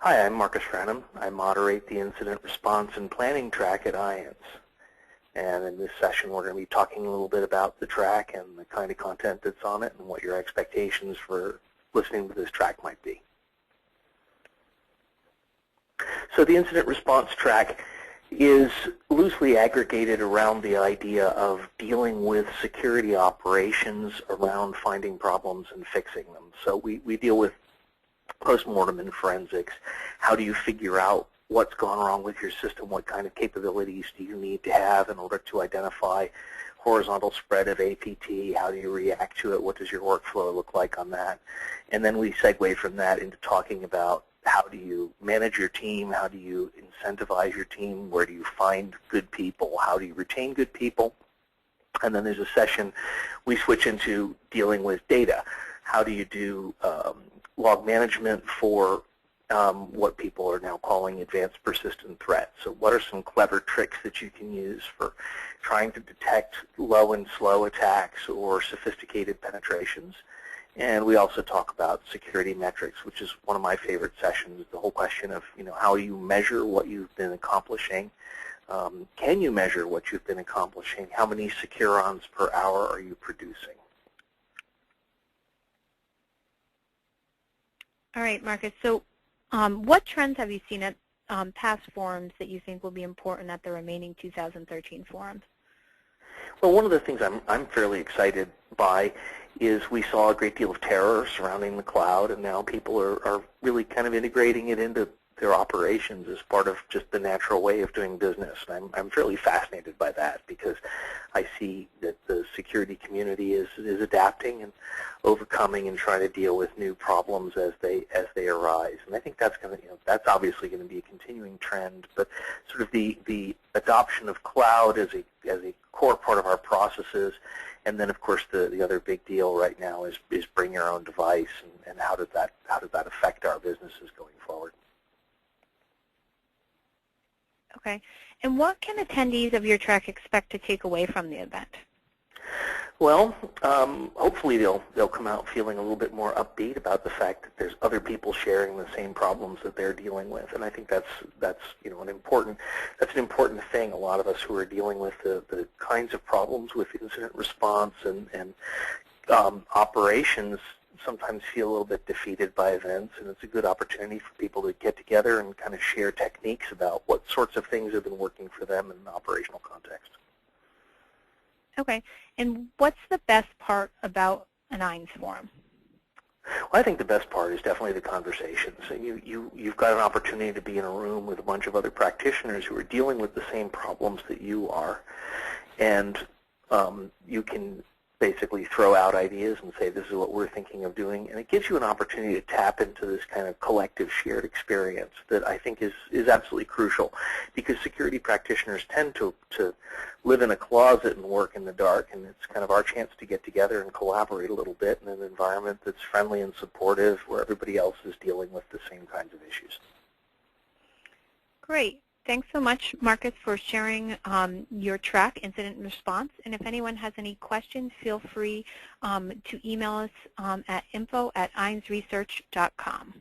Hi, I'm Marcus Franham. I moderate the Incident Response and Planning track at IANS. And in this session, we're going to be talking a little bit about the track and the kind of content that's on it and what your expectations for listening to this track might be. So the Incident Response track is loosely aggregated around the idea of dealing with security operations around finding problems and fixing them. So we deal with postmortem and forensics. How do you figure out what's gone wrong with your system? What kind of capabilities do you need to have in order to identify horizontal spread of APT? How do you react to it? What does your workflow look like on that? And then we segue from that into talking about how do you manage your team? How do you incentivize your team? Where do you find good people? How do you retain good people? And then there's a session we switch into dealing with data. How do you do log management for what people are now calling advanced persistent threats? So what are some clever tricks that you can use for trying to detect low and slow attacks or sophisticated penetrations? And we also talk about security metrics, which is one of my favorite sessions, the whole question of, how you measure what you've been accomplishing. Can you measure what you've been accomplishing? How many securons per hour are you producing? All right, Marcus. So what trends have you seen at past forums that you think will be important at the remaining 2013 forums? Well, one of the things I'm fairly excited by is we saw a great deal of terror surrounding the cloud, and now people are really kind of integrating it into their operations as part of just the natural way of doing business. And I'm fairly fascinated by that because I see that the security community is adapting and overcoming and trying to deal with new problems as they arise. And I think that's going to, that's obviously going to be a continuing trend. But sort of the adoption of cloud as a core part of our processes, and then of course the other big deal right now is bring your own device, and how does that affect our businesses going forward. Okay. And what can attendees of your track expect to take away from the event? Well, hopefully they'll come out feeling a little bit more upbeat about the fact that there's other people sharing the same problems that they're dealing with, and I think that's an important thing. A lot of us who are dealing with the kinds of problems with incident response and operations sometimes feel a little bit defeated by events, and it's a good opportunity for people to get together and kind of share techniques about what sorts of things have been working for them in an operational context. Okay. And what's the best part about an IANS forum? Well, I think the best part is definitely the conversations. You've got an opportunity to be in a room with a bunch of other practitioners who are dealing with the same problems that you are, and you can basically throw out ideas and say, this is what we're thinking of doing, and it gives you an opportunity to tap into this kind of collective shared experience that I think is absolutely crucial, because security practitioners tend to live in a closet and work in the dark, and it's kind of our chance to get together and collaborate a little bit in an environment that's friendly and supportive where everybody else is dealing with the same kinds of issues. Great. Thanks so much, Marcus, for sharing your track, Incident Response. And if anyone has any questions, feel free to email us at info@iansresearch.com.